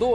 2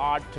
8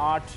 8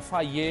FIA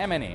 MNA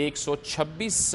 126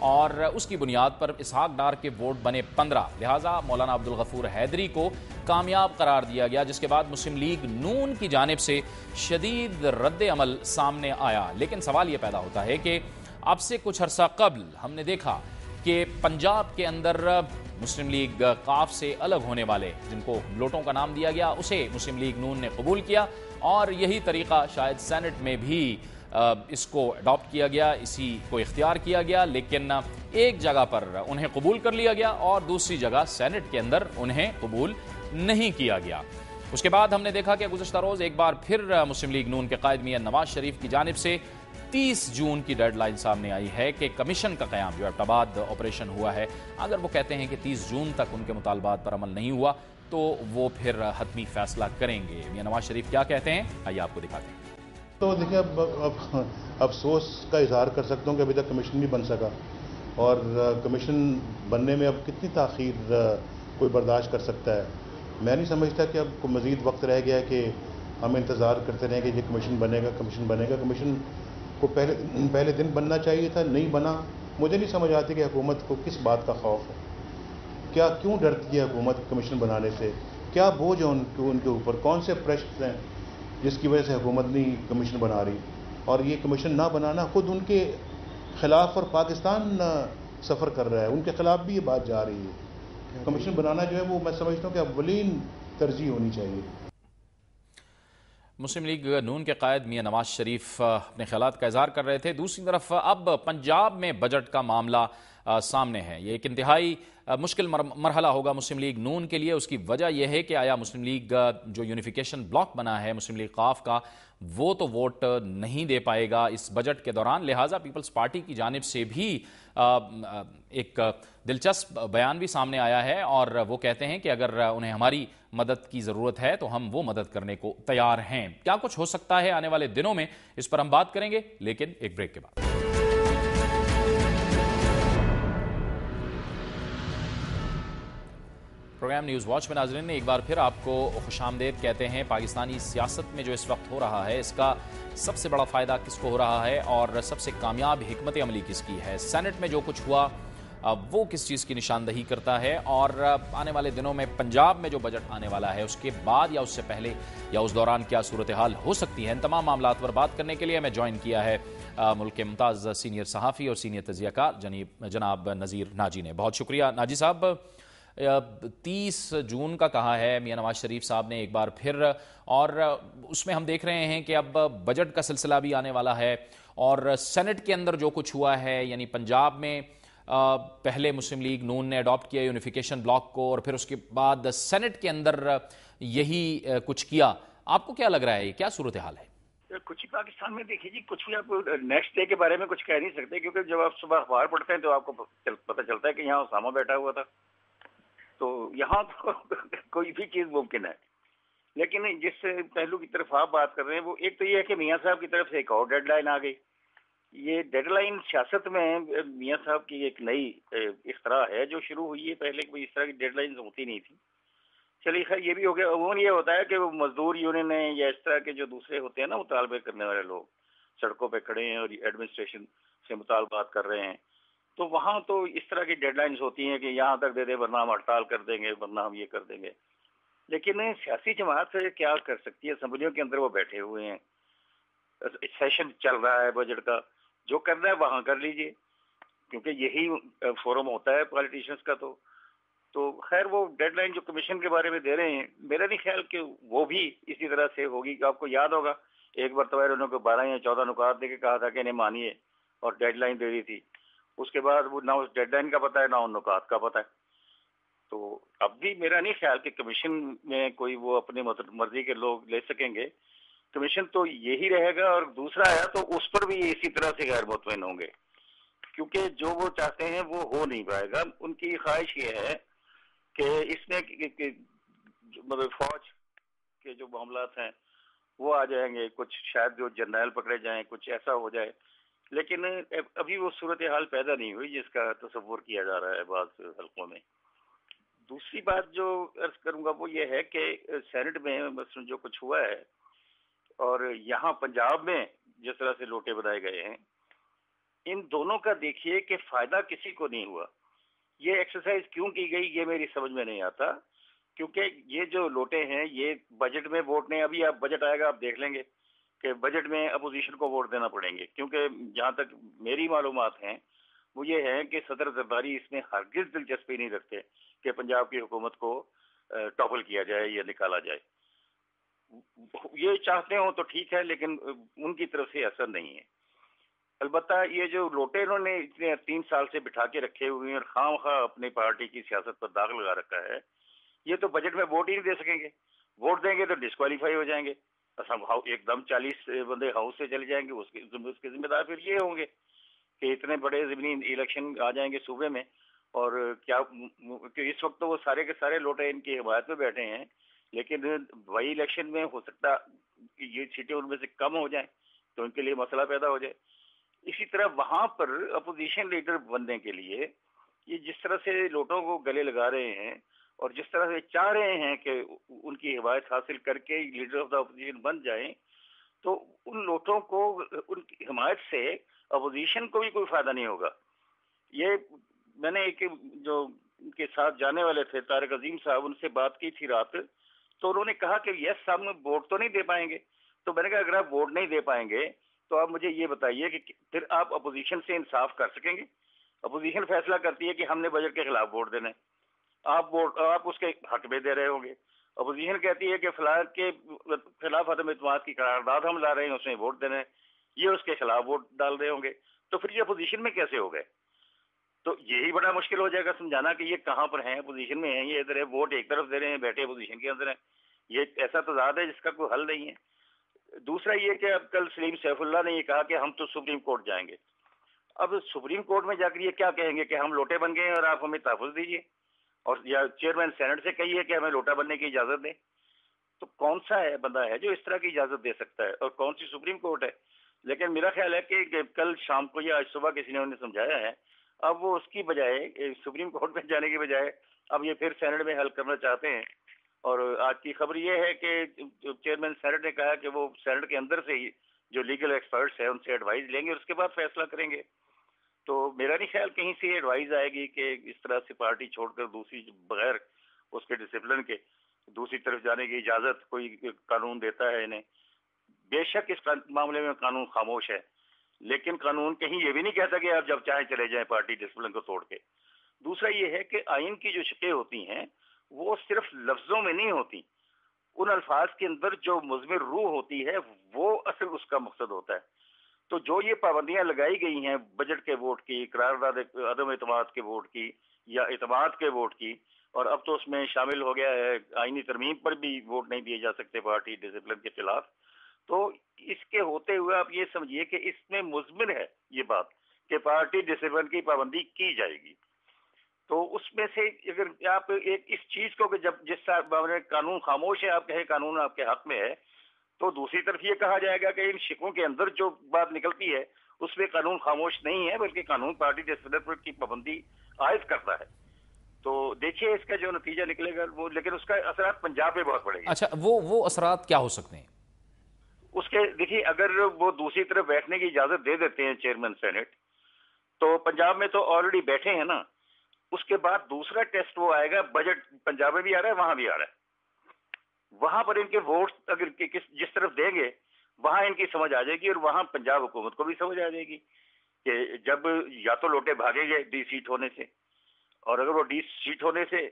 اور اس کی بنیاد پر اسحاق ڈار کے ووٹ بنے 15، لہٰذا مولانا عبدالغفور حیدری کو کامیاب قرار دیا گیا، جس کے بعد مسلم لیگ نون کی جانب سے شدید رد عمل سامنے آیا۔ لیکن سوال یہ پیدا ہوتا ہے کہ اب سے کچھ عرصہ قبل ہم نے دیکھا کہ پنجاب کے اندر مسلم لیگ قاف سے الگ ہونے والے جن کو لوٹوں کا نام دیا گیا اسے مسلم لیگ نون نے قبول کیا، اور یہی طریقہ شاید سینٹ میں بھی اس کو اڈاپٹ کیا گیا، اسی کو اختیار کیا گیا، لیکن ایک جگہ پر انہیں قبول کر لیا گیا اور دوسری جگہ سینٹ کے اندر انہیں قبول نہیں کیا گیا۔ اس کے بعد ہم نے دیکھا کہ گزشتہ روز ایک بار پھر مسلم لیگ نون کے قائد میاں نواز شریف کی جانب سے 30 جون کی ڈیڈ لائن سامنے آئی ہے کہ کمیشن کا قیام جو ایبٹ آباد آپریشن ہوا ہے، اگر وہ کہتے ہیں کہ 30 جون تک ان کے مطالبات پر عمل نہیں ہوا تو وہ پھر حتمی فیصلہ کریں گے۔ میاں نواز شریف کیا کہتے ہیں آئیے آپ کو دکھاتے ہیں۔ تو دیکھیں، اب افسوس کا اظہار کر سکتا ہوں کہ ابھی تک کمیشن نہیں بن سکا، اور کمیشن بننے میں اب کتنی تاخیر کوئی برداشت کر سکتا ہے۔ میں نہیں سمجھتا کہ اب کوئی مزید وقت رہ گیا ہے کہ ہم انتظار کرتے رہیں کہ یہ کمیشن بنے گا، کمیشن بنے گا۔ کمیشن کو پہلے دن بننا چاہیے تھا، نہیں بنا۔ مجھے نہیں سمجھ آتی کہ حکومت کو کس بات کا خوف ہے، کیوں ڈرتی ہے حکومت کمیشن بنانے سے، کیا بوجھ ہے ان کے اوپر، کون سے پریشرز ہیں جس کی وجہ سے حکومت نہیں کمیشن بنا رہی، اور یہ کمیشن نہ بنانا خود ان کے خلاف، اور پاکستان سفر کر رہا ہے، ان کے خلاف بھی یہ بات جا رہی ہے۔ کمیشن بنانا جو ہے وہ میں سمجھتا ہوں کہ اولین ترجیح ہونی چاہیے۔ مسلم لیگ نون کے قائد میاں نواز شریف اپنے خیالات کا اظہار کر رہے تھے۔ دوسری طرف اب پنجاب میں بجٹ کا معاملہ سامنے ہے، یہ ایک انتہائی مشکل مرحلہ ہوگا مسلم لیگ نون کے لیے۔ اس کی وجہ یہ ہے کہ آیا مسلم لیگ جو یونیفیکیشن بلاک بنا ہے مسلم لیگ قاف کا، وہ تو ووٹ نہیں دے پائے گا اس بجٹ کے دوران، لہٰذا پیپلز پارٹی کی جانب سے بھی ایک دلچسپ بیان بھی سامنے آیا ہے، اور وہ کہتے ہیں کہ اگر انہیں ہماری مدد کی ضرورت ہے تو ہم وہ مدد کرنے کو تیار ہیں۔ کیا کچھ ہو سکتا ہے آنے والے دنوں میں، اس پر ہم بات کریں گے، لیکن ایک بریک کے بعد۔ پروگرام نیوز واچ میں ناظرین نے ایک بار پھر آپ کو خوش آمدید کہتے ہیں۔ پاکستانی سیاست میں جو اس وقت ہو رہا ہے، اس کا سب سے بڑا فائدہ کس کو ہو رہا ہے اور سب سے کامیاب حکمت عملی کس کی ہے؟ سینٹ میں جو کچھ ہوا وہ کس چیز کی نشاندہی کرتا ہے، اور آنے والے دنوں میں پنجاب میں جو بجٹ آنے والا ہے اس کے بعد یا اس سے پہلے یا اس دوران کیا صورتحال ہو سکتی ہے؟ ان تمام معاملات پر بات کرنے کے لیے میں جوائن کیا ہے ملک کے ممتاز سینئر صحافی اور سینئر تجزیہ کار جناب نذیر ناجی نے۔ بہت شکریہ ناجی صاحب۔ 30 جون کا کہا ہے میاں نواز شریف صاحب نے ایک بار پھر، اور اس میں ہم دیکھ رہے ہیں کہ اب بجٹ کا سلسلہ بھی آنے والا ہے، اور سینٹ کے اندر جو کچھ ہوا ہے، یعنی پنجاب میں پہلے مسلم لیگ نون نے اڈاپٹ کیا یونیفیکیشن بلاک کو، اور پھر اس کے بعد سینٹ کے اندر یہی کچھ کیا۔ آپ کو کیا لگ رہا ہے، یہ کیا صورتحال ہے؟ کچھ ہی پاکستان میں دیکھیے جی، کچھ بھی آپ نیکسٹ ڈے کے بارے میں کچھ کہہ نہیں سکتے، کیونکہ جب آپ صبح اخبار پڑھتے ہیں تو آپ کو پتہ چلتا ہے کہ یہاں اسامہ بیٹھا ہوا تھا، تو یہاں تو کوئی بھی چیز ممکن ہے۔ لیکن جس پہلو کی طرف آپ بات کر رہے ہیں وہ ایک تو یہ ہے کہ میاں صاحب کی طرف سے ایک اور ڈیڈ لائن آ گئی۔ یہ ڈیڈ لائن سیاست میں میاں صاحب کی ایک نئی اختراع ہے جو شروع ہوئی ہے، پہلے کوئی اس طرح کی ڈیڈ لائن ہوتی نہیں تھی۔ چلیے خیر، یہ بھی ہو گیا۔ عموماً یہ ہوتا ہے کہ وہ مزدور یونین ہیں یا اس طرح کے جو دوسرے ہوتے ہیں نا مطالبے کرنے والے لوگ، سڑکوں پہ کھڑے ہیں اور ایڈمنسٹریشن سے مطالبات کر رہے ہیں، تو وہاں تو اس طرح کی ڈیڈ لائنز ہوتی ہیں کہ یہاں تک دے دے ورنہ ہم ہڑتال کر دیں گے، ورنہ ہم یہ کر دیں گے۔ لیکن سیاسی جماعت کیا کر سکتی ہے؟ اسمبلیوں کے اندر وہ بیٹھے ہوئے ہیں، سیشن چل رہا ہے بجٹ کا، جو کرنا ہے وہاں کر لیجئے، کیونکہ یہی فورم ہوتا ہے پالیٹیشنز کا۔ تو خیر، وہ ڈیڈ لائن جو کمیشن کے بارے میں دے رہے ہیں، میرا نہیں خیال کہ وہ بھی اسی طرح سے ہوگی کہ آپ کو یاد ہوگا ایک مرتبہ انہوں نے 12 یا 14 نکات دے کے کہا تھا کہ انہیں مانیے، اور ڈیڈ لائن دے دی تھی۔ اس کے بعد وہ نہ اس ڈیڈ لائن کا پتہ ہے نہ ان نکات کا پتہ ہے۔ تو اب بھی میرا نہیں خیال کہ کمیشن میں کوئی وہ اپنی مرضی کے لوگ لے سکیں گے۔ کمیشن تو یہی رہے گا، اور دوسرا ہے تو اس پر بھی اسی طرح سے غیر مطمئن ہوں گے، کیونکہ جو وہ چاہتے ہیں وہ ہو نہیں پائے گا۔ ان کی خواہش یہ ہے کہ اس میں مطلب فوج کے جو معاملات ہیں وہ آ جائیں گے، کچھ شاید جو جرنیل پکڑے جائیں، کچھ ایسا ہو جائے، لیکن ابھی وہ صورتحال پیدا نہیں ہوئی جس کا تصور کیا جا رہا ہے بعض حلقوں میں۔ دوسری بات جو عرض کروں گا وہ یہ ہے کہ سینٹ میں مثلا جو کچھ ہوا ہے، اور یہاں پنجاب میں جس طرح سے لوٹے بنائے گئے ہیں، ان دونوں کا دیکھیے کہ فائدہ کسی کو نہیں ہوا. یہ ایکسرسائز کیوں کی گئی یہ میری سمجھ میں نہیں آتا, کیونکہ یہ جو لوٹے ہیں یہ بجٹ میں ووٹ نہیں, ابھی آپ بجٹ آئے گا آپ دیکھ لیں گے کہ بجٹ میں اپوزیشن کو ووٹ دینا پڑیں گے, کیونکہ جہاں تک میری معلومات ہیں وہ یہ ہے کہ صدر زرداری اس میں ہرگز دلچسپی نہیں رکھتے کہ پنجاب کی حکومت کو ٹاپل کیا جائے یا نکالا جائے. یہ چاہتے ہوں تو ٹھیک ہے, لیکن ان کی طرف سے اثر نہیں ہے. البتہ یہ جو لوٹے انہوں نے اتنے 3 سال سے بٹھا کے رکھے ہوئے ہیں اور خواہ خواہ اپنی پارٹی کی سیاست پر داغ لگا رکھا ہے, یہ تو بجٹ میں ووٹ ہی نہیں دے سکیں گے. ووٹ دیں گے تو ڈسکوالیفائی ہو جائیں گے, ایک دم 40 بندے ہاؤس سے چلے جائیں گے. اس کے ذمہ دار پھر یہ ہوں گے کہ اتنے بڑے ضمنی الیکشن آ جائیں گے صوبے میں, اور کیا کہ اس وقت تو وہ سارے کے سارے لوٹے ان کی حمایت میں بیٹھے ہیں, لیکن وہی الیکشن میں ہو سکتا یہ سیٹیں ان میں سے کم ہو جائیں تو ان کے لیے مسئلہ پیدا ہو جائے. اسی طرح وہاں پر اپوزیشن لیڈر بننے کے لیے یہ جس طرح سے لوٹوں کو گلے لگا رہے ہیں اور جس طرح سے چاہ رہے ہیں کہ ان کی حمایت حاصل کر کے لیڈر آف دا اپوزیشن بن جائیں, تو ان لوٹوں کو ان کی حمایت سے اپوزیشن کو بھی کوئی فائدہ نہیں ہوگا. یہ میں نے ایک جو ان کے ساتھ جانے والے تھے طارق عظیم صاحب, ان سے بات کی تھی رات, تو انہوں نے کہا کہ یس ہم ووٹ تو نہیں دے پائیں گے. تو میں نے کہا اگر آپ ووٹ نہیں دے پائیں گے تو آپ مجھے یہ بتائیے کہ پھر آپ اپوزیشن سے انصاف کر سکیں گے؟ اپوزیشن فیصلہ کرتی ہے کہ ہم نے بجٹ کے خلاف ووٹ دینا ہے, آپ اس کے حق میں دے رہے ہوں گے. اپوزیشن کہتی ہے کہ فلاں کے خلاف عدم اعتماد کی قرارداد ہم لا رہے ہیں, اس میں ووٹ دینا ہے, یہ اس کے خلاف ووٹ ڈال رہے ہوں گے. تو پھر یہ اپوزیشن میں کیسے ہو گئے؟ تو یہی بڑا مشکل ہو جائے گا سمجھانا کہ یہ کہاں پر ہیں, اپوزیشن میں ہیں, یہ ادھر ہے, ووٹ ایک طرف دے رہے ہیں, بیٹھے اپوزیشن کے اندر ہیں. یہ ایسا تضاد ہے جس کا کوئی حل نہیں ہے. دوسرا یہ کہ اب کل سلیم سیف اللہ نے یہ کہا کہ ہم تو سپریم کورٹ جائیں گے. اب سپریم کورٹ میں جا کر یہ کیا کہیں گے کہ ہم لوٹے بن گئے ہیں اور آپ ہمیں تحفظ دیجیے, اور یا چیئرمین سینٹ سے کہیے کہ ہمیں لوٹا بننے کی اجازت دیں. تو کون سا ہے بندہ ہے جو اس طرح کی اجازت دے سکتا ہے, اور کون سی سپریم کورٹ ہے؟ لیکن میرا خیال ہے کہ کل شام کو یا آج صبح کسی نے انہیں سمجھایا ہے, اب وہ اس کی بجائے سپریم کورٹ میں جانے کی بجائے اب یہ پھر سینٹ میں حل کرنا چاہتے ہیں. اور آج کی خبر یہ ہے کہ چیئرمین سینٹ نے کہا کہ وہ سینٹ کے اندر سے ہی جو لیگل ایکسپرٹس ہیں ان سے ایڈوائز لیں گے اور اس کے بعد فیصلہ کریں گے. تو میرا نہیں خیال کہیں سے ایڈوائز آئے گی کہ اس طرح سے پارٹی چھوڑ کر دوسری بغیر اس کے ڈسپلن کے دوسری طرف جانے کی اجازت کوئی قانون دیتا ہے انہیں. بے شک اس معاملے میں قانون خاموش ہے, لیکن قانون کہیں یہ بھی نہیں کہتا کہ آپ جب چاہیں چلے جائیں پارٹی ڈسپلن کو توڑ کے. دوسرا یہ ہے کہ آئین کی جو شقیں ہوتی ہیں وہ صرف لفظوں میں نہیں ہوتی, ان الفاظ کے اندر جو مضمر روح ہوتی ہے وہ اصل اس کا مقصد ہوتا ہے. تو جو یہ پابندیاں لگائی گئی ہیں بجٹ کے ووٹ کی, قرارداد عدم اعتماد کے ووٹ کی یا اعتماد کے ووٹ کی, اور اب تو اس میں شامل ہو گیا ہے آئینی ترمیم پر بھی ووٹ نہیں دیے جا سکتے پارٹی ڈسپلن کے خلاف. تو اس کے ہوتے ہوئے آپ یہ سمجھیے کہ اس میں مضمر ہے یہ بات کہ پارٹی ڈسپلن کی پابندی کی جائے گی. تو اس میں سے اگر آپ ایک اس چیز کو کہ جب جس قانون خاموش ہے, آپ کہیں قانون آپ کے حق میں ہے, تو دوسری طرف یہ کہا جائے گا کہ ان شکوں کے اندر جو بات نکلتی ہے اس میں قانون خاموش نہیں ہے بلکہ قانون پارٹی ڈسپلن کی پابندی عائد کرتا ہے. تو دیکھیے اس کا جو نتیجہ نکلے گا وہ, لیکن اس کا اثرات پنجاب پہ بہت پڑے گا. اچھا, وہ اثرات کیا ہو سکتے ہیں؟ اس کے دیکھیے اگر وہ دوسری طرف بیٹھنے کی اجازت دے دیتے ہیں چیئرمین سینٹ, تو پنجاب میں تو آلریڈی بیٹھے ہیں نا, اس کے بعد دوسرا ٹیسٹ وہ آئے گا, بجٹ پنجاب میں بھی آ رہا ہے وہاں بھی آ رہا ہے, وہاں پر ان کے ووٹ اگر جس طرف دیں گے وہاں ان کی سمجھ آ جائے گی, اور وہاں پنجاب حکومت کو بھی سمجھ آ جائے گی کہ جب یا تو لوٹے بھاگیں گے ڈی سیٹ ہونے سے, اور اگر وہ ڈی سیٹ ہونے سے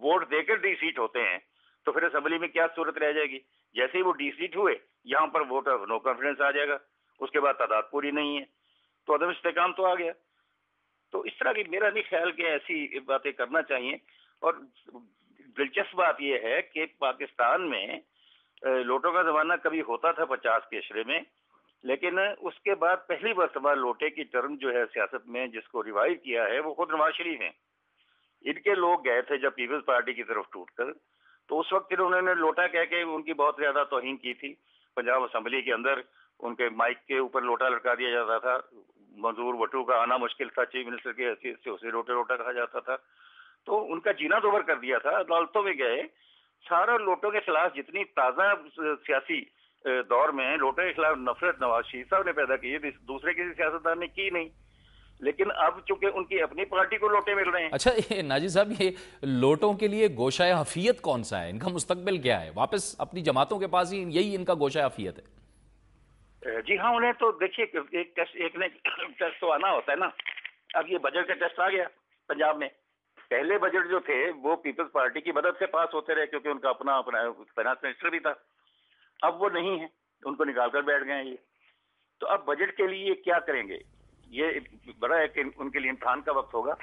ووٹ دے کر ڈی سیٹ ہوتے ہیں تو پھر اسمبلی میں کیا صورت رہ جائے گی؟ جیسے ہی وہ ڈی سیٹ ہوئے یہاں پر ووٹ آف نو کانفیڈنس آ جائے گا, اس کے بعد تعداد پوری نہیں ہے تو عدم استحکام تو آ گیا. تو اس طرح کی میرا نہیں خیال کہ ایسی باتیں کرنا چاہیے. اور دلچسپ بات یہ ہے کہ پاکستان میں لوٹوں کا زمانہ کبھی ہوتا تھا 50 کے عشرے میں, لیکن اس کے بعد پہلی مرتبہ لوٹے کی ٹرم جو ہے سیاست میں جس کو ریوائیو کیا ہے وہ خود نواز شریف ہیں. ان کے لوگ گئے تھے جب پیپلز پارٹی کی طرف ٹوٹ کر, تو اس وقت انہوں نے لوٹا کہہ کے ان کی بہت زیادہ توہین کی تھی. پنجاب اسمبلی کے اندر ان کے مائک کے اوپر لوٹا لٹکا دیا جاتا تھا, منظور وٹو کا آنا مشکل تھا چیف منسٹر کی حیثیت سے, اسے لوٹے لوٹا کہا جاتا تھا. تو ان کا جینا دوبر کر دیا تھا. عدالتوں میں گئے, سارا لوٹوں کے خلاف جتنی تازہ سیاسی دور میں لوٹے کے خلاف نفرت نواز شریف صاحب نے پیدا کی ہے، دوسرے کسی سیاستدان نے کی نہیں. لیکن اب چونکہ ان کی اپنی پارٹی کو لوٹے مل رہے ہیں. اچھا ناجی صاحب، یہ لوٹوں کے لیے گوشہ حفیظ کون سا ہے؟ ان کا مستقبل کیا ہے؟ واپس اپنی جماعتوں کے پاس ہی یہی ان کا گوشہ حفیظ ہے؟ جی ہاں، انہیں تو دیکھیے ایک ٹیسٹ تو آنا ہوتا ہے نا. اب یہ بجٹ کا ٹیسٹ آ گیا پنجاب میں. پہلے بجٹ جو تھے وہ پیپلز پارٹی کی مدد سے پاس ہوتے رہے کیونکہ ان کا اپنا فائنانس منسٹر بھی تھا. اب وہ نہیں ہے، ان کو نکال کر بیٹھ گئے ہیں یہ. تو اب بجٹ کے لیے کیا کریں گے؟ یہ بڑا ہے کہ ان کے لیے امتحان کا وقت ہوگا.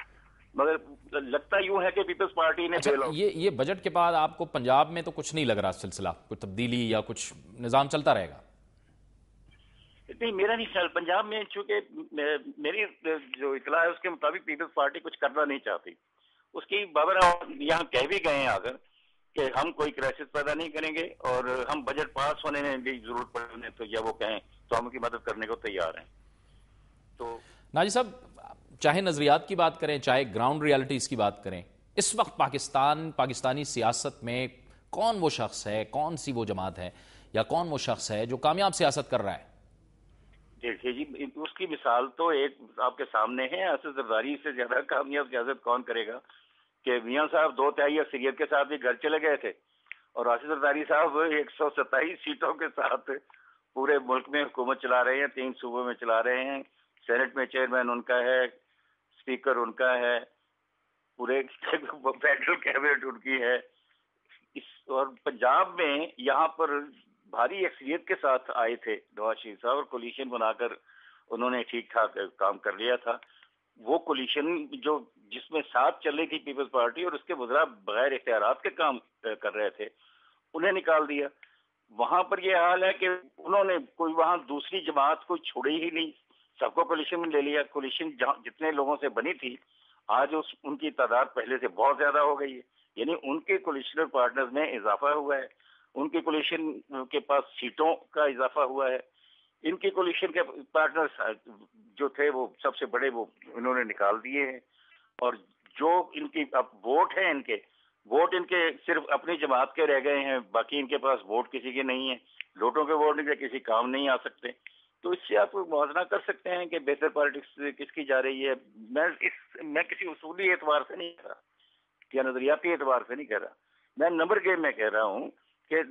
مگر لگتا یوں ہے کہ پیپلز پارٹی نے یہ بجٹ کے بعد آپ کو پنجاب میں تو کچھ نہیں لگ رہا سلسلہ کوئی تبدیلی یا کچھ نظام چلتا رہے گا؟ نہیں، میرا نہیں خیال. پنجاب میں چونکہ میری جو اطلاع ہے اس کے مطابق پیپلز پارٹی کچھ کرنا نہیں چاہتی. اس کی بابر یہاں کہہ بھی گئے ہیں اگر کہ ہم کوئی کرائسس پیدا نہیں کریں گے اور ہم بجٹ پاس ہونے میں بھی ضرورت پڑنے تو یا وہ کہیں تو ہم ان کی مدد کرنے کو تیار ہیں. تو ناجی صاحب، چاہے نظریات کی بات کریں چاہے گراؤنڈ ریالٹیز کی بات کریں، اس وقت پاکستانی سیاست میں کون وہ شخص ہے، کون سی وہ جماعت ہے یا کون وہ شخص ہے جو کامیاب سیاست کر رہا ہے؟ دیکھیے جی، اس کی مثال تو ایک آپ کے سامنے ہے. اسد زرداری سے زیادہ کامیاب سیاست کون کرے گا کہ میاں صاحب 2/3 اکثریت کے ساتھ بھی گھر چلے گئے تھے اور اسد زرداری صاحب 127 سیٹوں کے ساتھ پورے ملک میں حکومت چلا رہے ہیں. 3 صوبوں میں چلا رہے ہیں. سینٹ میں چیئرمین ان کا ہے، اسپیکر ان کا ہے، پورے فیڈرل کیبنٹ ان کی ہے. اور پنجاب میں یہاں پر بھاری اکثریت کے ساتھ آئے تھے نواز شریف صاحب اور کولیشن بنا کر انہوں نے ٹھیک ٹھاک کام کر لیا تھا. وہ کولیشن جس میں ساتھ چل رہی تھی پیپلز پارٹی اور اس کے وزراء بغیر اختیارات کے کام کر رہے تھے، انہیں نکال دیا. وہاں پر یہ حال ہے کہ انہوں نے کوئی وہاں دوسری جماعت کوئی چھوڑی ہی نہیں، سب کو کولیشن میں لے لیا. کولیشن جتنے لوگوں سے بنی تھی آج ان کی تعداد پہلے سے بہت زیادہ ہو گئی ہے. یعنی ان کے کولیشنر پارٹنرز میں اضافہ ہوا ہے، ان کے کولیشن کے پاس سیٹوں کا اضافہ ہوا ہے. ان کے کولیشن کے پارٹنرز جو تھے وہ سب سے بڑے وہ انہوں نے نکال دیے ہیں. اور جو ان کی اب ووٹ ہیں ان کے صرف اپنی جماعت کے رہ گئے ہیں، باقی ان کے پاس ووٹ کسی کے نہیں ہیں. لوٹوں کے ووٹ ان کے کسی کام نہیں آ سکتے. تو اس سے آپ موازنہ کر سکتے ہیں کہ بہتر پالیٹکس کس کی جا رہی ہے. میں کسی اصولی اعتبار سے نہیں کہہ رہا یا نظریاتی اعتبار سے نہیں کہہ رہا. میں نمبر گیم میں کہہ رہا ہوں کہ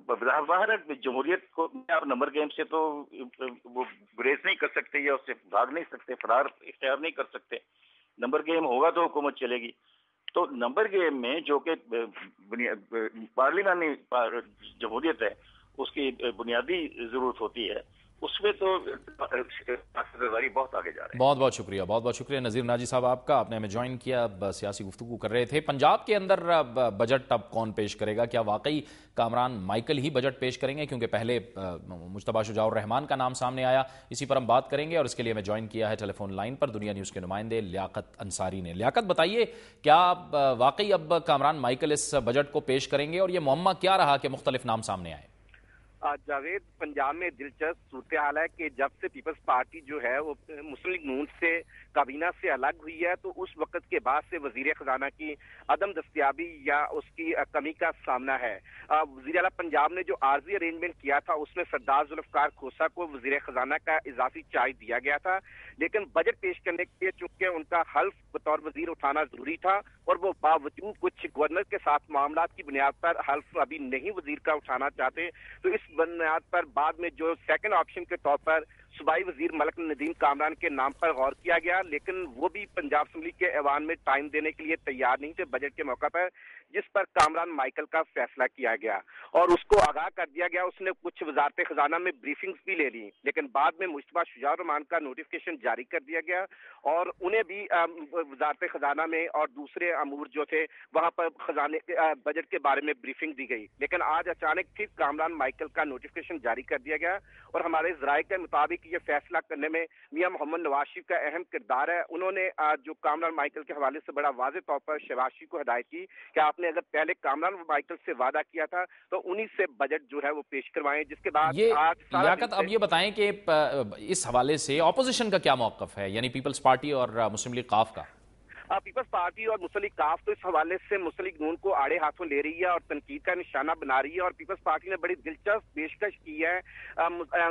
باہر جمہوریت کو آپ نمبر گیم سے تو وہ گریز نہیں کر سکتے یا اس سے بھاگ نہیں سکتے، فرار اختیار نہیں کر سکتے. نمبر گیم ہوگا تو حکومت چلے گی. تو نمبر گیم میں جو کہ پارلیمانی جمہوریت ہے اس کی بنیادی ضرورت ہوتی ہے، اس میں تو بہت آگے جا رہے ہیں. بہت بہت شکریہ نذیر ناجی صاحب آپ کا، آپ نے ہمیں جوائن کیا. اب سیاسی گفتگو کر رہے تھے پنجاب کے اندر بجٹ اب کون پیش کرے گا. کیا واقعی کامران مائیکل ہی بجٹ پیش کریں گے؟ کیونکہ پہلے مجتبیٰ شجاع الرحمان کا نام سامنے آیا. اسی پر ہم بات کریں گے اور اس کے لیے ہمیں جوائن کیا ہے ٹیلی فون لائن پر دنیا نیوز کے نمائندے لیاقت انصاری نے. لیاقت بتائیے، کیا واقعی اب کامران مائیکل اس بجٹ کو پیش کریں گے اور یہ معمہ کیا رہا کہ مختلف نام سامنے آئے؟ جاوید، پنجاب میں دلچسپ صورتحال ہے کہ جب سے پیپلز پارٹی جو ہے وہ مسلم لیگ نون سے کابینہ سے الگ ہوئی ہے تو اس وقت کے بعد سے وزیر خزانہ کی عدم دستیابی یا اس کی کمی کا سامنا ہے. وزیر اعلیٰ پنجاب نے جو عارضی ارینجمنٹ کیا تھا اس میں سردار ذوالفقار کھوسہ کو وزیر خزانہ کا اضافی چارج دیا گیا تھا، لیکن بجٹ پیش کرنے کے لیے چونکہ ان کا حلف بطور وزیر اٹھانا ضروری تھا اور وہ باوجود کچھ گورنر کے ساتھ معاملات کی بنیاد پر حلف ابھی نہیں وزیر کا اٹھانا چاہتے، تو اس بنیاد پر بعد میں جو سیکنڈ آپشن کے طور پر صوبائی وزیر ملک ندیم کامران کے نام پر غور کیا گیا، لیکن وہ بھی پنجاب اسمبلی کے ایوان میں ٹائم دینے کے لیے تیار نہیں تھے بجٹ کے موقع پر، جس پر کامران مائیکل کا فیصلہ کیا گیا اور اس کو آگاہ کر دیا گیا. اس نے کچھ وزارت خزانہ میں بریفنگز بھی لے لی، لیکن بعد میں مجتبیٰ شجاع الرحمان کا نوٹیفیکیشن جاری کر دیا گیا اور انہیں بھی وزارت خزانہ میں اور دوسرے امور جو تھے وہاں پر خزانے بجٹ کے بارے میں بریفنگ دی گئی. لیکن آج اچانک پھر کامران مائیکل کا نوٹیفیکیشن جاری کر دیا گیا اور ہمارے ذرائع کے مطابق یہ فیصلہ کرنے میں میاں محمد نواز شریف کا اہم کردار ہے. انہوں نے جو کامران مائیکل کے حوالے سے بڑا واضح طور پر شہباز شریف کو ہدایت کی کہ آپ نے اگر پہلے کامران مائیکل سے وعدہ کیا تھا تو انہی سے بجٹ جو ہے وہ پیش کروائیں، جس کے بعد لیاقت اب یہ بتائیں کہ اس حوالے سے اپوزیشن کا کیا موقف ہے، یعنی پیپلز پارٹی اور مسلم لیگ قاف کا؟ پیپلز پارٹی اور مسلم لیگ کاف تو اس حوالے سے مسلم لیگ نون کو آڑے ہاتھوں لے رہی ہے اور تنقید کا نشانہ بنا رہی ہے، اور پیپلز پارٹی نے بڑی دلچسپ پیشکش کی ہے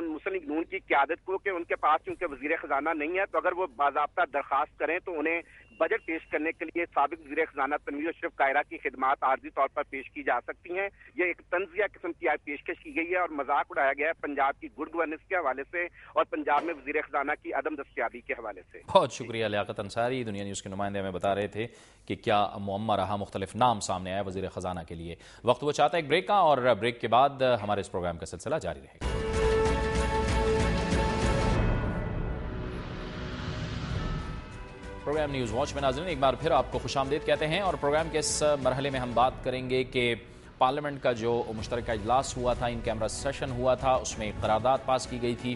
مسلم لیگ نون کی قیادت کو کہ ان کے پاس چونکہ وزیر خزانہ نہیں ہے تو اگر وہ باضابطہ درخواست کریں تو انہیں بجٹ پیش کرنے کے لیے سابق وزیر خزانہ تنویر اشرف کائرہ کی خدمات عارضی طور پر پیش کی جا سکتی ہیں۔ یہ ایک طنزیہ قسم کی پیشکش کی گئی ہے اور مذاق اڑایا گیا ہے پنجاب کی گڈ گورننس کے حوالے سے اور پنجاب میں وزیر خزانہ کی عدم دستیابی کے حوالے سے۔ بہت شکریہ لیاقت انصاری، دنیا نیوز کے نمائندے ہمیں بتا رہے تھے کہ کیا معمہ رہا، مختلف نام سامنے آیا وزیر خزانہ کے لیے۔ وقت وہ چاہتا ہے ایک بریک کا، اور بریک کے بعد ہمارے اس پروگرام کا سلسلہ جاری رہے گا۔ پروگرام نیوز واچ میں ناظرین ایک بار پھر آپ کو خوش آمدید کہتے ہیں، اور پروگرام کے اس مرحلے میں ہم بات کریں گے کہ پارلیمنٹ کا جو مشترکہ اجلاس ہوا تھا، ان کیمرہ سیشن ہوا تھا، اس میں قرارداد پاس کی گئی تھی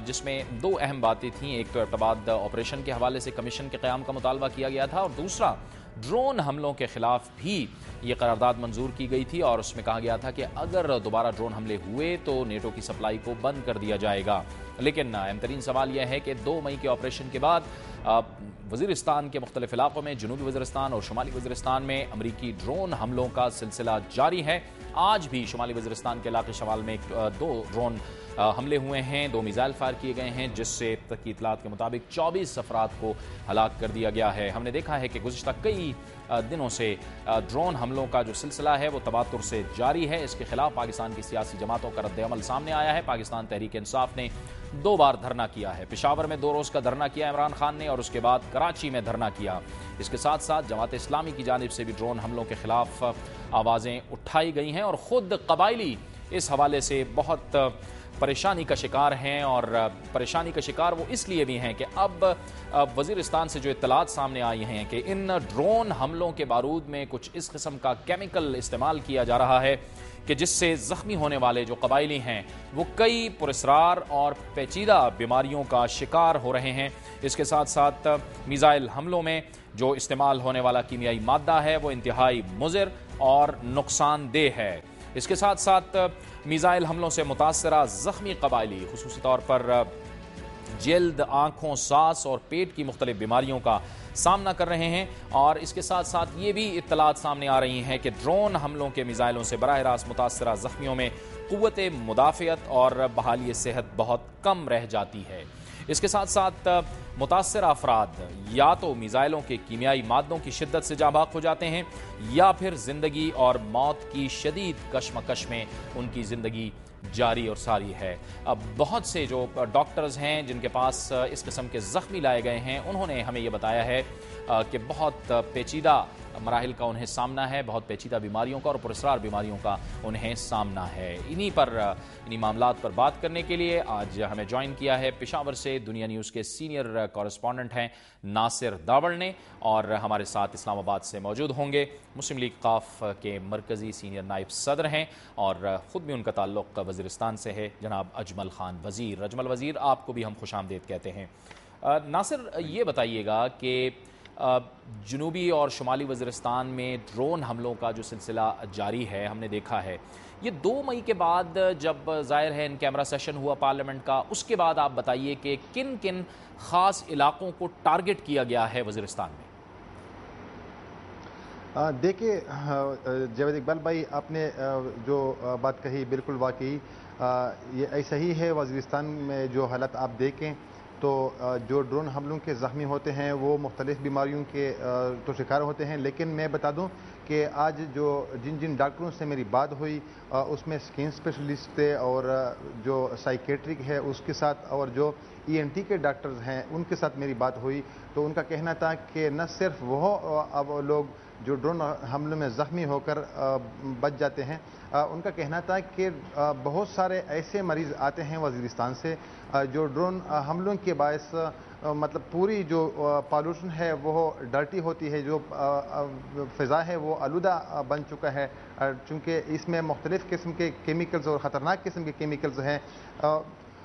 جس میں دو اہم باتیں تھیں۔ ایک تو ارتباط آپریشن کے حوالے سے کمیشن کے قیام کا مطالبہ کیا گیا تھا، اور دوسرا ڈرون حملوں کے خلاف بھی یہ قرارداد منظور کی گئی تھی، اور اس میں کہا گیا تھا کہ اگر دوبارہ ڈرون حملے ہوئے تو نیٹو کی سپلائی کو بند کر دیا جائے گا۔ لیکن اہم ترین سوال یہ ہے کہ 2 مئی کے آپریشن کے بعد وزیرستان کے مختلف علاقوں میں، جنوبی وزیرستان اور شمالی وزیرستان میں امریکی ڈرون حملوں کا سلسلہ جاری ہے۔ آج بھی شمالی وزیرستان کے علاقے شمال میں 2 ڈرون حملے ہوئے ہیں، 2 میزائل فائر کیے گئے ہیں، جس سے اب تک کی اطلاعات کے مطابق 24 افراد کو ہلاک کر دیا گیا ہے۔ ہم نے دیکھا ہے کہ گزشتہ کئی دنوں سے ڈرون حملوں کا جو سلسلہ ہے وہ تواتر سے جاری ہے۔ اس کے خلاف پاکستان کی سیاسی جماعتوں کا رد عمل سامنے آیا ہے۔ پاکستان تحریک انصاف نے 2 بار دھرنا کیا ہے۔ پشاور میں 2 روز کا دھرنا کیا عمران خان نے، اور اس کے بعد کراچی میں دھرنا کیا۔ اس کے ساتھ ساتھ جماعت اسلامی کی جانب سے بھی ڈرون حملوں کے خلاف آوازیں اٹھائی گئی ہیں، اور خود قبائلی اس حوالے سے بہت پریشانی کا شکار ہیں، اور پریشانی کا شکار وہ اس لیے بھی ہیں کہ اب وزیرستان سے جو اطلاعات سامنے آئی ہیں کہ ان ڈرون حملوں کے بارود میں کچھ اس قسم کا کیمیکل استعمال کیا جا رہا ہے کہ جس سے زخمی ہونے والے جو قبائلی ہیں وہ کئی پراسرار اور پیچیدہ بیماریوں کا شکار ہو رہے ہیں۔ اس کے ساتھ ساتھ میزائل حملوں میں جو استعمال ہونے والا کیمیائی مادہ ہے وہ انتہائی مضر اور نقصان دہ ہے۔ اس کے ساتھ ساتھ میزائل حملوں سے متاثرہ زخمی قبائلی خصوصی طور پر جلد، آنکھوں، سانس اور پیٹ کی مختلف بیماریوں کا سامنا کر رہے ہیں، اور اس کے ساتھ ساتھ یہ بھی اطلاعات سامنے آ رہی ہیں کہ ڈرون حملوں کے میزائلوں سے براہ راست متاثرہ زخمیوں میں قوت مدافعت اور بحالی صحت بہت کم رہ جاتی ہے۔ اس کے ساتھ ساتھ متاثرہ افراد یا تو میزائلوں کے کیمیائی مادوں کی شدت سے جاں بحق ہو جاتے ہیں، یا پھر زندگی اور موت کی شدید کشمکش میں ان کی زندگی جاری اور ساری ہے۔ اب بہت سے جو ڈاکٹرز ہیں جن کے پاس اس قسم کے زخمی لائے گئے ہیں، انہوں نے ہمیں یہ بتایا ہے کہ بہت پیچیدہ مراحل کا انہیں سامنا ہے، بہت پیچیدہ بیماریوں کا اور پراسرار بیماریوں کا انہیں سامنا ہے۔ انہی معاملات پر بات کرنے کے لیے آج ہمیں جوائن کیا ہے پشاور سے دنیا نیوز کے سینئر کورسپونڈنٹ ہیں ناصر داوڑ نے، اور ہمارے ساتھ اسلام آباد سے موجود ہوں گے مسلم لیگ قاف کے مرکزی سینئر نائب صدر ہیں، اور خود بھی ان کا تعلق وزیرستان سے ہے، جناب اجمل خان وزیر۔ اجمل وزیر، آپ کو بھی ہم خوش آمدید کہتے ہیں۔ ناصر، یہ بتائیے گا کہ جنوبی اور شمالی وزیرستان میں ڈرون حملوں کا جو سلسلہ جاری ہے، ہم نے دیکھا ہے یہ 2 مئی کے بعد جب ظاہر ہے ان کیمرہ سیشن ہوا پارلیمنٹ کا، اس کے بعد آپ بتائیے کہ کن کن خاص علاقوں کو ٹارگٹ کیا گیا ہے وزیرستان میں؟ دیکھیے جاوید اقبال بھائی، آپ نے جو بات کہی بالکل واقعی یہ ایسا ہی ہے۔ وزیرستان میں جو حالت آپ دیکھیں تو جو ڈرون حملوں کے زخمی ہوتے ہیں وہ مختلف بیماریوں کے تو شکار ہوتے ہیں، لیکن میں بتا دوں کہ آج جن ڈاکٹروں سے میری بات ہوئی اس میں اسکن اسپیشلسٹ تھے، اور جو سائیکیٹرک ہے اس کے ساتھ، اور جو ENT کے ڈاکٹرز ہیں ان کے ساتھ میری بات ہوئی، تو ان کا کہنا تھا کہ نہ صرف وہ اب لوگ جو ڈرون حملوں میں زخمی ہو کر بچ جاتے ہیں، ان کا کہنا تھا کہ بہت سارے ایسے مریض آتے ہیں وزیرستان سے جو ڈرون حملوں کے باعث مطلب پوری جو پالوشن ہے وہ ڈرٹی ہوتی ہے، جو فضا ہے وہ آلودہ بن چکا ہے، چونکہ اس میں مختلف قسم کے کیمیکلز اور خطرناک قسم کے کیمیکلز ہیں۔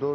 2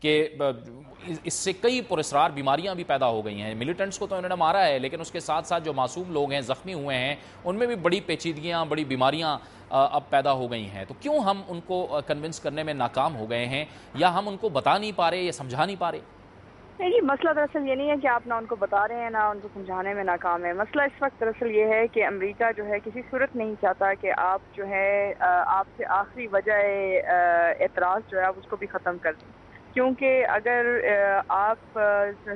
کہ اس سے کئی پراسرار بیماریاں بھی پیدا ہو گئی ہیں. ملیٹنٹس کو تو انہوں نے مارا ہے، لیکن اس کے ساتھ ساتھ جو معصوم لوگ ہیں، زخمی ہوئے ہیں، ان میں بھی بڑی پیچیدگیاں، بڑی بیماریاں اب پیدا ہو گئی ہیں. تو کیوں ہم ان کو کنونس کرنے میں ناکام ہو گئے ہیں، یا ہم ان کو بتا نہیں پا رہے یا سمجھا نہیں پا رہے؟ نہیں جی، مسئلہ دراصل یہ نہیں ہے کہ آپ نہ ان کو بتا رہے ہیں نہ ان کو سمجھانے میں ناکام ہے. مسئلہ اس وقت دراصل یہ ہے کہ امریکہ جو ہے کسی صورت نہیں چاہتا کہ آپ جو ہے آپ سے آخری وجہ اعتراض جو ہے آپ اس کو بھی ختم کر دیں. کیونکہ اگر آپ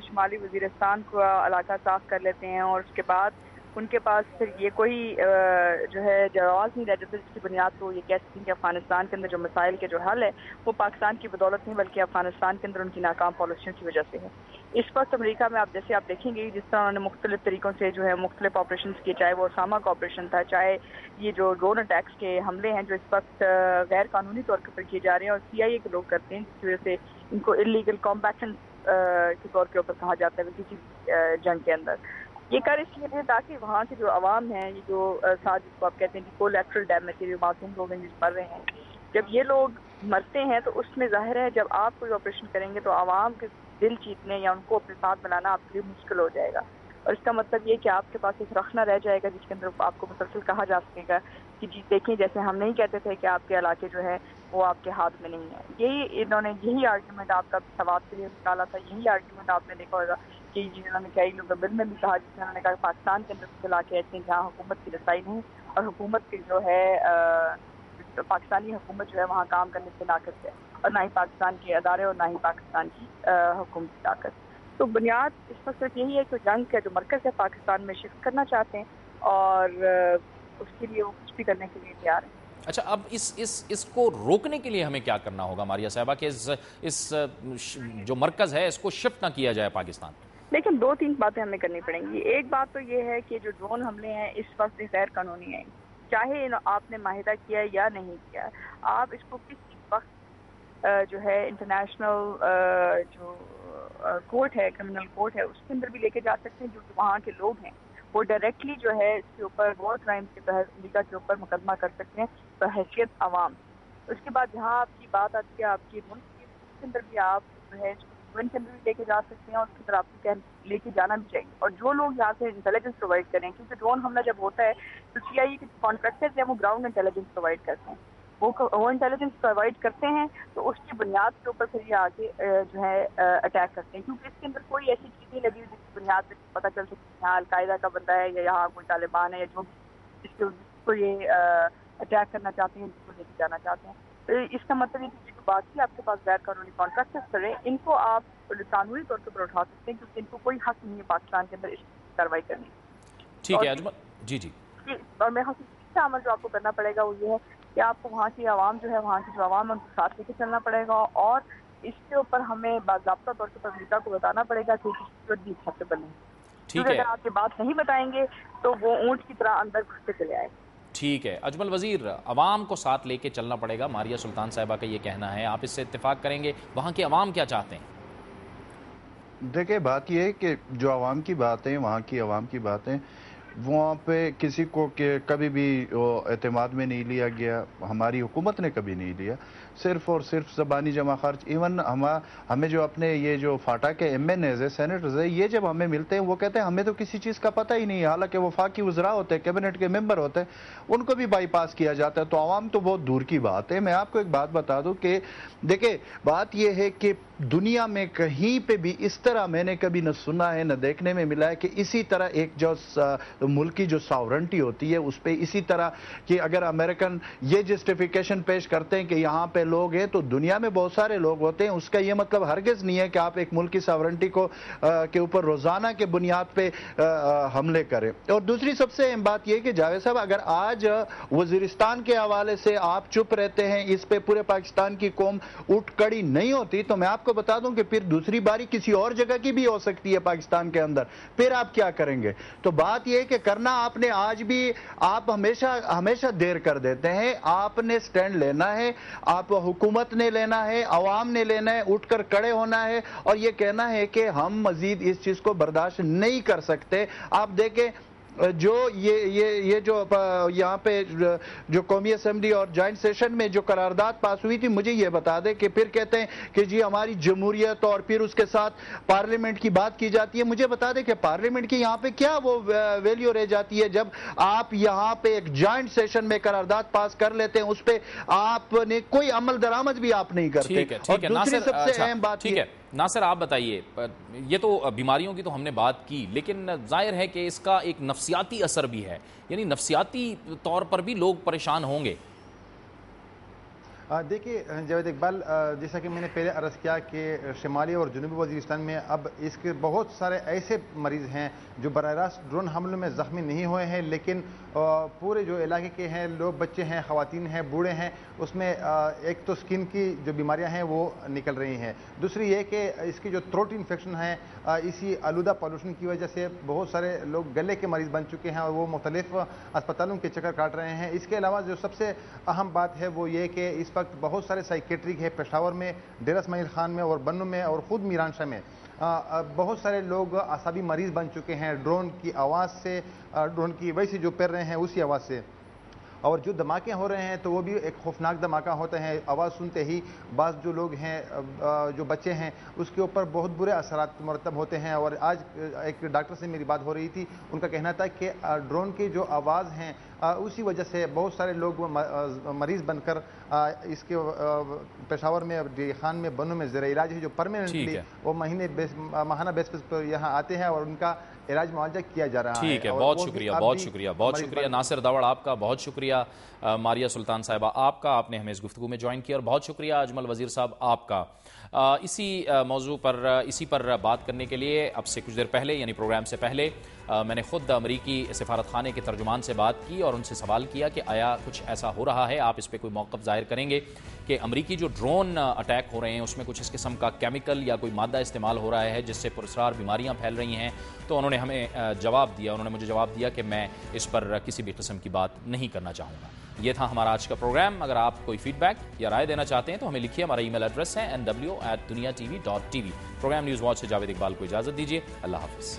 شمالی وزیرستان کو علاقہ صاف کر لیتے ہیں اور اس کے بعد ان کے پاس پھر یہ کوئی جو ہے جواز نہیں رہتا جس کی بنیاد تو یہ کہہ سکتے ہیں کہ افغانستان کے اندر جو مسائل کے جو حل ہے وہ پاکستان کی بدولت نہیں بلکہ افغانستان کے اندر ان کی ناکام پالیسیوں کی وجہ سے ہے. اس وقت امریکہ میں آپ جیسے آپ دیکھیں گے جس طرح انہوں نے مختلف طریقوں سے جو ہے مختلف آپریشنز کیے، چاہے وہ اسامہ کا آپریشن تھا، چاہے یہ جو ڈرون اٹیکس کے حملے ہیں جو اس وقت غیر قانونی طور پر کیے جا رہے ہیں اور CIA کے لوگ کرتے ہیں، جس کی وجہ سے ان کو انلیگل کمبیٹنٹ کے طور کے اوپر کہا جاتا ہے کسی جنگ کے اندر. یہ کر اس لیے تاکہ وہاں کے جو عوام ہیں، یہ جو ساتھ جس کو آپ کہتے ہیں کہ کولیٹرل ڈیمیج کے جو معصوم لوگ ہیں جس مر رہے ہیں، جب یہ لوگ مرتے ہیں تو اس میں ظاہر ہے جب آپ کوئی آپریشن کریں گے تو عوام کے دل جیتنے یا ان کو اپنے ساتھ بنانا آپ کے لیے مشکل ہو جائے گا. اور اس کا مطلب یہ کہ آپ کے پاس ایک رخنہ رہ جائے گا جس کے اندر آپ کو مسلسل کہا جا سکے گا کہ جی دیکھیں جیسے ہم نہیں کہتے تھے کہ آپ کے علاقے جو ہے وہ آپ کے ہاتھ میں نہیں ہے. یہی آرگیومنٹ آپ کا سوات کے لیے نکالا تھا، یہی آرگیومنٹ آپ نے دیکھا ہوگا کہ جنہوں نے کئی لوگ بل میں بھی کہا جس میں انہوں نے کہا پاکستان کے اندر کچھ علاقے ایسے ہیں جہاں حکومت کی رسائی نہیں اور حکومت کی جو ہے پاکستانی حکومت جو ہے وہاں کام کرنے سے ناقص ہے، اور نہ ہی پاکستان کے ادارے اور نہ ہی پاکستان کی حکومتی طاقت. تو بنیاد اس وقت صرف یہی ہے کہ جنگ کا جو مرکز ہے پاکستان میں شفٹ کرنا چاہتے ہیں اور اس کے لیے وہ کچھ بھی کرنے کے لیے تیار ہیں. اچھا، اب اس کو روکنے کے لیے ہمیں کیا کرنا ہوگا ماریہ صاحبہ کہ اس جو مرکز ہے اس کو شفٹ نہ کیا جائے پاکستان؟ لیکن 2-3 باتیں ہمیں کرنی پڑیں گی. ایک بات تو یہ ہے کہ جو ڈرون حملے ہیں اس وقت غیر قانونی ہیں، چاہے آپ نے معاہدہ کیا ہے یا نہیں کیا. آپ اس کو کسی وقت جو ہے انٹرنیشنل جو کورٹ ہے، کرمنل کورٹ ہے، اس کے اندر بھی لے کے جا سکتے ہیں. جو وہاں کے لوگ ہیں وہ ڈائریکٹلی جو ہے اس کے اوپر وار کرائمز کے تحت امریکہ کے اوپر مقدمہ کر سکتے ہیں بحیثیت عوام. اس کے بعد جہاں آپ کی بات آتی ہے آپ کی ملک کی، اس کے اندر بھی آپ جو ہے UN کے اندر بھی لے کے جا سکتے ہیں اور اس کی طرف آپ کو لے کے جانا بھی چاہیے. اور جو لوگ یہاں سے انٹیلیجنس پرووائڈ کریں، کیونکہ ڈرون حملہ جب ہوتا ہے تو CIA کے کانٹریکٹرز ہیں وہ گراؤنڈ انٹیلیجنس پرووائڈ کرتے ہیں، وہ انٹیلیجنس پرووائڈ کرتے ہیں تو اس کی بنیاد کے اوپر پھر یہ آگے جو ہے اٹیک کرتے ہیں. کیونکہ اس کے اندر کوئی ایسی چیز نہیں لگی جس کی بنیاد پہ پتہ چل سکے کہ یہاں القاعدہ کا بندہ ہے یا یہاں کوئی طالبان ہے یا جو جس کو یہ اٹیک کرنا چاہتے ہیں، جس کو لے کے جانا چاہتے ہیں. تو اس کا مطلب یہ کہ جو باقی آپ کے پاس غیر قانونی کانٹریکٹرز کریں، ان کو آپ قانونی طور پر اٹھا سکتے ہیں کیونکہ ان کو کوئی حق نہیں ہے پاکستان کے اندر اس کارروائی کرنے. ٹھیک ہے جی. اور میں حقیقی عمل جو آپ کو کرنا پڑے گا وہ یہ ہے کہ آپ کو وہاں کی عوام جو ہے، وہاں کی جو عوام ہے ان کو ساتھ لے کے چلنا پڑے گا اور اس کے اوپر ہمیں باضابطہ طور پر امریکہ کو بتانا پڑے گا کہ صورت بھی ایکسیپٹیبل نہیں. ٹھیک ہے، اگر آپ یہ بات نہیں بتائیں گے تو وہ اونٹ کی طرح اندر گھستے چلے آئے. ٹھیک ہے اجمل وزیر، عوام کو ساتھ لے کے چلنا پڑے گا، ماریہ سلطان صاحبہ کا یہ کہنا ہے. آپ اس سے اتفاق کریں گے؟ وہاں کے عوام کیا چاہتے ہیں؟ دیکھیں، بات یہ ہے کہ جو عوام کی باتیں، وہاں کی عوام کی باتیں، وہاں پہ کسی کو کہ کبھی بھی اعتماد میں نہیں لیا گیا، ہماری حکومت نے کبھی نہیں لیا. صرف اور صرف زبانی جمع خرچ. ایون ہمیں جو اپنے یہ جو فاٹا کے MNAs ہے، سینیٹرز ہے، یہ جب ہمیں ملتے ہیں وہ کہتے ہیں ہمیں تو کسی چیز کا پتہ ہی نہیں ہے، حالانکہ وفاقی وزراء ہوتے ہیں، کیبنٹ کے ممبر ہوتے ہیں، ان کو بھی بائی پاس کیا جاتا ہے. تو عوام تو بہت دور کی بات ہے. میں آپ کو ایک بات بتا دوں کہ دیکھیں، بات یہ ہے کہ دنیا میں کہیں پہ بھی اس طرح میں نے کبھی نہ سنا ہے نہ دیکھنے میں ملا ہے کہ اسی طرح ایک جو ملک کی جو ساورنٹی ہوتی ہے اس پہ اسی طرح کہ اگر امریکن یہ جسٹیفیکیشن پیش کرتے ہیں کہ یہاں پہ لوگ ہیں تو دنیا میں بہت سارے لوگ ہوتے ہیں، اس کا یہ مطلب ہرگز نہیں ہے کہ آپ ایک ملک کی ساورنٹی کو کے اوپر روزانہ کے بنیاد پہ حملے کریں. اور دوسری سب سے اہم بات یہ کہ جاوید صاحب، اگر آج وزیرستان کے حوالے سے آپ چپ رہتے ہیں، اس پہ پورے پاکستان کی قوم اٹھ کڑی نہیں ہوتی، تو میں آپ کو بتا دوں کہ پھر دوسری باری کسی اور جگہ کی بھی ہو سکتی ہے پاکستان کے اندر. پھر آپ کیا کریں گے؟ تو بات یہ ہے کہ کرنا آپ نے آج بھی، آپ ہمیشہ دیر کر دیتے ہیں. آپ نے سٹینڈ لینا ہے، آپ حکومت نے لینا ہے، عوام نے لینا ہے، اٹھ کر کھڑے ہونا ہے اور یہ کہنا ہے کہ ہم مزید اس چیز کو برداشت نہیں کر سکتے. آپ دیکھیں جو یہ جو یہاں پہ جو قومی اسمبلی اور جوائنٹ سیشن میں جو قرارداد پاس ہوئی تھی، مجھے یہ بتا دے کہ پھر کہتے ہیں کہ جی ہماری جمہوریت اور پھر اس کے ساتھ پارلیمنٹ کی بات کی جاتی ہے. مجھے بتا دے کہ پارلیمنٹ کی یہاں پہ کیا وہ ویلیو رہ جاتی ہے جب آپ یہاں پہ ایک جوائنٹ سیشن میں قرارداد پاس کر لیتے ہیں، اس پہ آپ نے کوئی عمل درآمد بھی آپ نہیں کرتے. اور دوسری سب سے اہم بات یہ ناصر آپ بتائیے، یہ تو بیماریوں کی تو ہم نے بات کی، لیکن ظاہر ہے کہ اس کا ایک نفسیاتی اثر بھی ہے، یعنی نفسیاتی طور پر بھی لوگ پریشان ہوں گے. دیکھیے جاوید اقبال، جیسا کہ میں نے پہلے عرض کیا کہ شمالی اور جنوبی وزیرستان میں اب اس کے بہت سارے ایسے مریض ہیں جو براہ راست ڈرون حملوں میں زخمی نہیں ہوئے ہیں، لیکن پورے جو علاقے کے ہیں لوگ، بچے ہیں، خواتین ہیں، بوڑھے ہیں، اس میں ایک تو سکن کی جو بیماریاں ہیں وہ نکل رہی ہیں. دوسری یہ کہ اس کی جو تھروٹ انفیکشن ہے، اسی آلودہ پالوشن کی وجہ سے بہت سارے لوگ گلے کے مریض بن چکے ہیں اور وہ مختلف اسپتالوں کے چکر کاٹ رہے ہیں. اس کے علاوہ جو سب سے اہم بات ہے وہ یہ کہ اس وقت بہت سارے سائیکیٹرک ہے پشاور میں، ڈیرہ اسماعیل خان میں اور بنوں میں اور خود میران شاہ میں. بہت سارے لوگ اعصابی مریض بن چکے ہیں ڈرون کی آواز سے، ڈرون کی ویسے جو پڑھ رہے ہیں اسی آواز سے. اور جو دھماکے ہو رہے ہیں تو وہ بھی ایک خوفناک دھماکہ ہوتے ہیں. آواز سنتے ہی بعض جو لوگ ہیں، جو بچے ہیں، اس کے اوپر بہت برے اثرات مرتب ہوتے ہیں. اور آج ایک ڈاکٹر سے میری بات ہو رہی تھی، ان کا کہنا تھا کہ ڈرون کی جو آواز ہیں اسی وجہ سے بہت سارے لوگ مریض بن کر اس کے پشاور میں، خان میں، بنوں میں زیر علاج ہے، جو پرماننٹلی وہ ماہانہ بیس پر یہاں آتے ہیں اور ان کا علاج معالجہ کیا جا رہا ہے. ٹھیک ہے، بہت شکریہ، بہت شکریہ، بہت شکریہ ناصر داوڑ آپ کا، بہت شکریہ ماریہ سلطان صاحبہ آپ کا، آپ نے ہمیں اس گفتگو میں جوائن کیا، اور بہت شکریہ اجمل وزیر صاحب آپ کا. اسی موضوع پر، اسی پر بات کرنے کے لیے اب سے کچھ دیر پہلے، یعنی پروگرام سے پہلے، میں نے خود امریکی سفارت خانے کے ترجمان سے بات کی اور ان سے سوال کیا کہ آیا کچھ ایسا ہو رہا ہے، آپ اس پہ کوئی موقف ظاہر کریں گے کہ امریکی جو ڈرون اٹیک ہو رہے ہیں اس میں کچھ اس قسم کا کیمیکل یا کوئی مادہ استعمال ہو رہا ہے جس سے پراسرار بیماریاں پھیل رہی ہیں. تو انہوں نے ہمیں جواب دیا، انہوں نے مجھے جواب دیا کہ میں اس پر کسی بھی قسم کی بات نہیں کرنا چاہوں گا. یہ تھا ہمارا آج کا پروگرام. اگر آپ کوئی فیڈ بیک یا رائے دینا چاہتے ہیں تو ہمیں لکھیے، ہمارا ای میل ایڈریس ہے nw@duniatv.tv. پروگرام نیوز واچ سے جاوید اقبال کو اجازت دیجیے. اللہ حافظ.